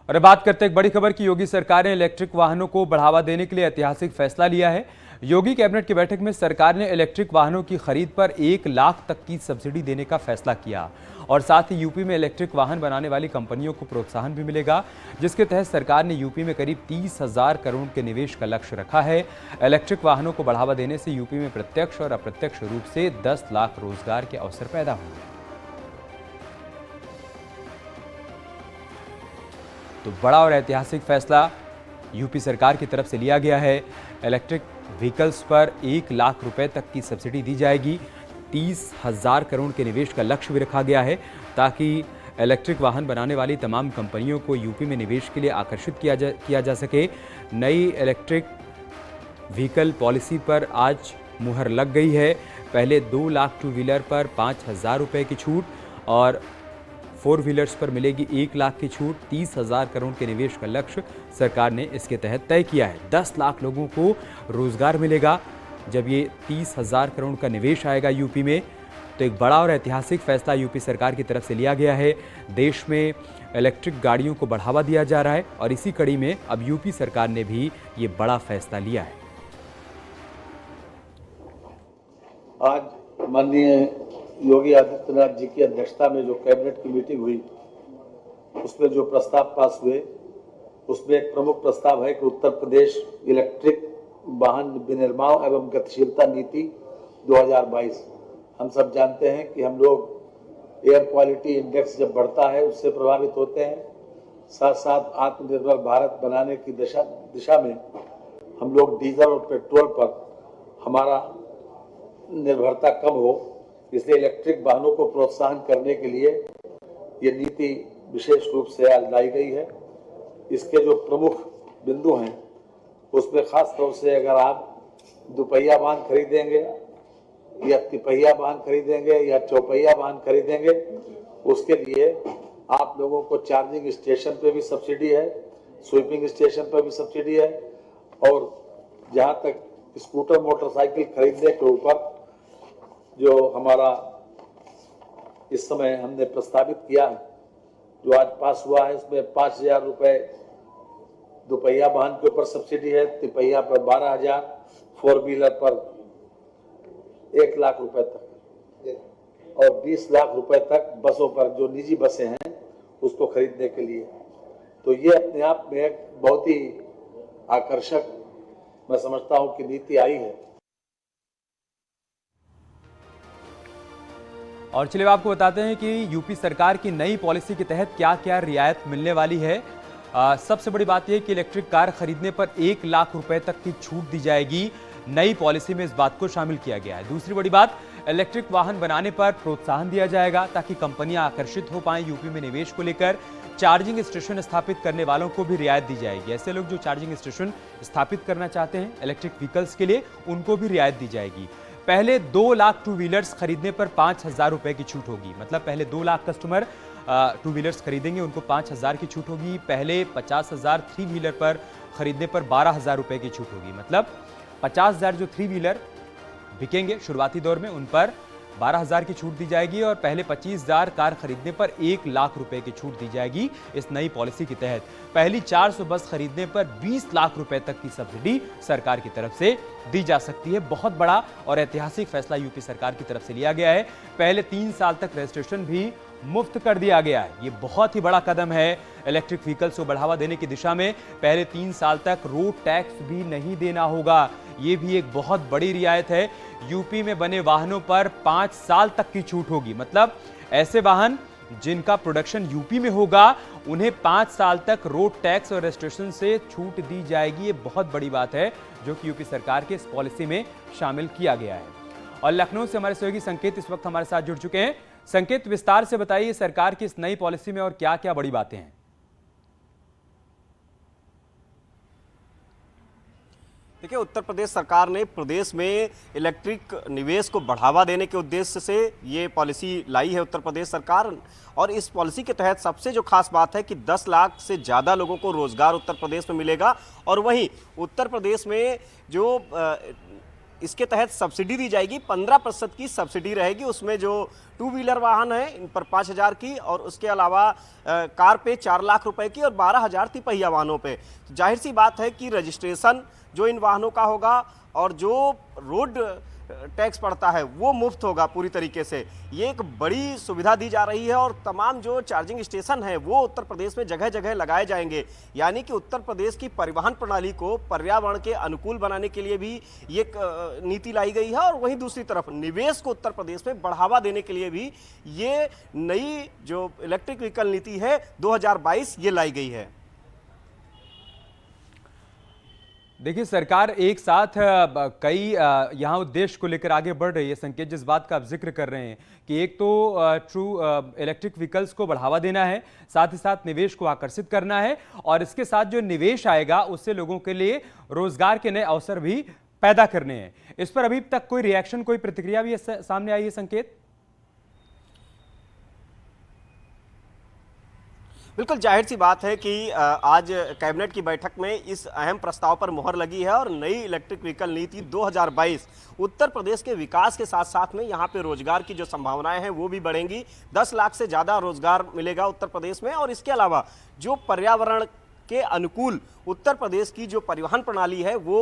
और अब बात करते हैं एक बड़ी खबर की। योगी सरकार ने इलेक्ट्रिक वाहनों को बढ़ावा देने के लिए ऐतिहासिक फैसला लिया है। योगी कैबिनेट की बैठक में सरकार ने इलेक्ट्रिक वाहनों की खरीद पर 1 लाख तक की सब्सिडी देने का फैसला किया और साथ ही यूपी में इलेक्ट्रिक वाहन बनाने वाली कंपनियों को प्रोत्साहन भी मिलेगा, जिसके तहत सरकार ने यूपी में करीब 30,000 करोड़ के निवेश का लक्ष्य रखा है। इलेक्ट्रिक वाहनों को बढ़ावा देने से यूपी में प्रत्यक्ष और अप्रत्यक्ष रूप से 10 लाख रोजगार के अवसर पैदा होंगे। तो बड़ा और ऐतिहासिक फैसला यूपी सरकार की तरफ से लिया गया है। इलेक्ट्रिक व्हीकल्स पर 1 लाख रुपए तक की सब्सिडी दी जाएगी। 30,000 करोड़ के निवेश का लक्ष्य भी रखा गया है ताकि इलेक्ट्रिक वाहन बनाने वाली तमाम कंपनियों को यूपी में निवेश के लिए आकर्षित किया जा सके। नई इलेक्ट्रिक व्हीकल पॉलिसी पर आज मुहर लग गई है। पहले 2 लाख टू व्हीलर पर 5,000 रुपये की छूट और 4 व्हीलर्स पर मिलेगी 1 लाख की छूट। 30,000 करोड़ के निवेश का लक्ष्य सरकार ने इसके तहत तय किया है। 10 लाख लोगों को रोजगार मिलेगा। जब ये 30,000 करोड़ का निवेश आएगा यूपी में, तो एक बड़ा और ऐतिहासिक फैसला यूपी सरकार की तरफ से लिया गया है। देश में इलेक्ट्रिक गाड़ियों को बढ़ावा दिया जा रहा है और इसी कड़ी में अब यूपी सरकार ने भी ये बड़ा फैसला लिया है। आज माननीय योगी आदित्यनाथ जी की अध्यक्षता में जो कैबिनेट की मीटिंग हुई, उसमें जो प्रस्ताव पास हुए, उसमें एक प्रमुख प्रस्ताव है कि उत्तर प्रदेश इलेक्ट्रिक वाहन विनिर्माण एवं गतिशीलता नीति 2022। हम सब जानते हैं कि हम लोग एयर क्वालिटी इंडेक्स जब बढ़ता है उससे प्रभावित होते हैं, साथ साथ आत्मनिर्भर भारत बनाने की दिशा में हम लोग डीजल और पेट्रोल पर हमारा निर्भरता कम हो, इसलिए इलेक्ट्रिक वाहनों को प्रोत्साहन करने के लिए ये नीति विशेष रूप से आज लाई गई है। इसके जो प्रमुख बिंदु हैं उसमें खास तौर से अगर आप दुपहिया वाहन खरीदेंगे या तिपहिया वाहन खरीदेंगे या चौपहिया वाहन खरीदेंगे, उसके लिए आप लोगों को चार्जिंग स्टेशन पे भी सब्सिडी है, स्वीपिंग स्टेशन पर भी सब्सिडी है और जहाँ तक स्कूटर मोटरसाइकिल खरीदने के ऊपर जो हमारा इस समय हमने प्रस्तावित किया है, जो आज पास हुआ है, इसमें 5,000 रुपये दुपहिया वाहन के ऊपर सब्सिडी है, तिपहिया पर 12,000, 4 व्हीलर पर 1 लाख रुपए तक और 20 लाख रुपए तक बसों पर, जो निजी बसें हैं उसको खरीदने के लिए। तो ये अपने आप में एक बहुत ही आकर्षक मैं समझता हूं कि नीति आई है। और चलिए आपको बताते हैं कि यूपी सरकार की नई पॉलिसी के तहत क्या क्या रियायत मिलने वाली है। सबसे बड़ी बात यह कि इलेक्ट्रिक कार खरीदने पर 1 लाख रुपए तक की छूट दी जाएगी। नई पॉलिसी में इस बात को शामिल किया गया है। दूसरी बड़ी बात, इलेक्ट्रिक वाहन बनाने पर प्रोत्साहन दिया जाएगा ताकि कंपनियां आकर्षित हो पाएं यूपी में निवेश को लेकर। चार्जिंग स्टेशन स्थापित करने वालों को भी रियायत दी जाएगी। ऐसे लोग जो चार्जिंग स्टेशन स्थापित करना चाहते हैं इलेक्ट्रिक व्हीकल्स के लिए, उनको भी रियायत दी जाएगी। पहले 2 लाख टू व्हीलर्स खरीदने पर 5,000 रुपए की छूट होगी। मतलब पहले 2 लाख कस्टमर टू व्हीलर्स खरीदेंगे, उनको 5,000 की छूट होगी। पहले 50,000 3 व्हीलर पर खरीदने पर 12,000 रुपए की छूट होगी। मतलब 50,000 जो 3 व्हीलर बिकेंगे शुरुआती दौर में, उन पर 12,000 की छूट दी जाएगी और पहले 25,000 कार खरीदने पर 1 लाख रुपए की छूट दी जाएगी। इस नई पॉलिसी के तहत पहली 400 बस खरीदने पर 20 लाख रुपए तक की सब्सिडी सरकार की तरफ से दी जा सकती है। बहुत बड़ा और ऐतिहासिक फैसला यूपी सरकार की तरफ से लिया गया है। पहले 3 साल तक रजिस्ट्रेशन भी मुफ्त कर दिया गया है। ये बहुत ही बड़ा कदम है इलेक्ट्रिक व्हीकल्स को बढ़ावा देने की दिशा में। पहले 3 साल तक रोड टैक्स भी नहीं देना होगा। ये भी एक बहुत बड़ी रियायत है। यूपी में बने वाहनों पर 5 साल तक की छूट होगी। मतलब ऐसे वाहन जिनका प्रोडक्शन यूपी में होगा उन्हें 5 साल तक रोड टैक्स और रजिस्ट्रेशन से छूट दी जाएगी। ये बहुत बड़ी बात है जो कि यूपी सरकार के इस पॉलिसी में शामिल किया गया है। और लखनऊ से हमारे सहयोगी संकेत इस वक्त हमारे साथ जुड़ चुके हैं। संकेत, विस्तार से बताइए सरकार की इस नई पॉलिसी में और क्या क्या बड़ी बातें हैं। देखिए, उत्तर प्रदेश सरकार ने प्रदेश में इलेक्ट्रिक निवेश को बढ़ावा देने के उद्देश्य से ये पॉलिसी लाई है उत्तर प्रदेश सरकार। और इस पॉलिसी के तहत सबसे जो खास बात है कि 10 लाख से ज़्यादा लोगों को रोजगार उत्तर प्रदेश में मिलेगा। और वहीं उत्तर प्रदेश में जो इसके तहत सब्सिडी दी जाएगी। 15% की सब्सिडी रहेगी। उसमें जो 2 व्हीलर वाहन है इन पर 5,000 की, और उसके अलावा कार पे 4 लाख रुपए की, और 12,000 तिपहिया वाहनों पे। तो जाहिर सी बात है कि रजिस्ट्रेशन जो इन वाहनों का होगा और जो रोड टैक्स पड़ता है वो मुफ्त होगा पूरी तरीके से। ये एक बड़ी सुविधा दी जा रही है, और तमाम जो चार्जिंग स्टेशन है वो उत्तर प्रदेश में जगह जगह लगाए जाएंगे। यानी कि उत्तर प्रदेश की परिवहन प्रणाली को पर्यावरण के अनुकूल बनाने के लिए भी ये नीति लाई गई है, और वहीं दूसरी तरफ निवेश को उत्तर प्रदेश में बढ़ावा देने के लिए भी ये नई जो इलेक्ट्रिक व्हीकल नीति है 2022 ये लाई गई है। देखिए, सरकार एक साथ कई यहाँ उद्देश्य को लेकर आगे बढ़ रही है। संकेत, जिस बात का आप जिक्र कर रहे हैं कि एक तो ट्रू इलेक्ट्रिक व्हीकल्स को बढ़ावा देना है, साथ ही साथ निवेश को आकर्षित करना है, और इसके साथ जो निवेश आएगा उससे लोगों के लिए रोजगार के नए अवसर भी पैदा करने हैं। इस पर अभी तक कोई रिएक्शन, कोई प्रतिक्रिया भी सामने आई है संकेत? बिल्कुल जाहिर सी बात है कि आज कैबिनेट की बैठक में इस अहम प्रस्ताव पर मुहर लगी है, और नई इलेक्ट्रिक व्हीकल नीति 2022 उत्तर प्रदेश के विकास के साथ साथ में यहाँ पे रोजगार की जो संभावनाएं हैं वो भी बढ़ेंगी। 10 लाख से ज़्यादा रोजगार मिलेगा उत्तर प्रदेश में, और इसके अलावा जो पर्यावरण के अनुकूल उत्तर प्रदेश की जो परिवहन प्रणाली है वो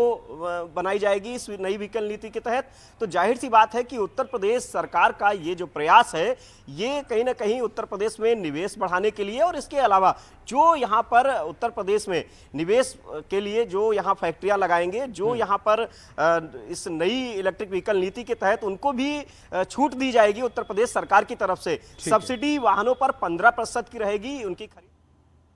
बनाई जाएगी इस नई व्हीकल नीति के तहत। तो जाहिर सी बात है कि उत्तर प्रदेश सरकार का ये जो प्रयास है ये कहीं ना कहीं उत्तर प्रदेश में निवेश बढ़ाने के लिए, और इसके अलावा जो यहाँ पर उत्तर प्रदेश में निवेश के लिए जो यहाँ फैक्ट्रियाँ लगाएंगे, जो यहाँ पर इस नई इलेक्ट्रिक व्हीकल नीति के तहत उनको भी छूट दी जाएगी उत्तर प्रदेश सरकार की तरफ से। सब्सिडी वाहनों पर 15% की रहेगी उनकी खरीद।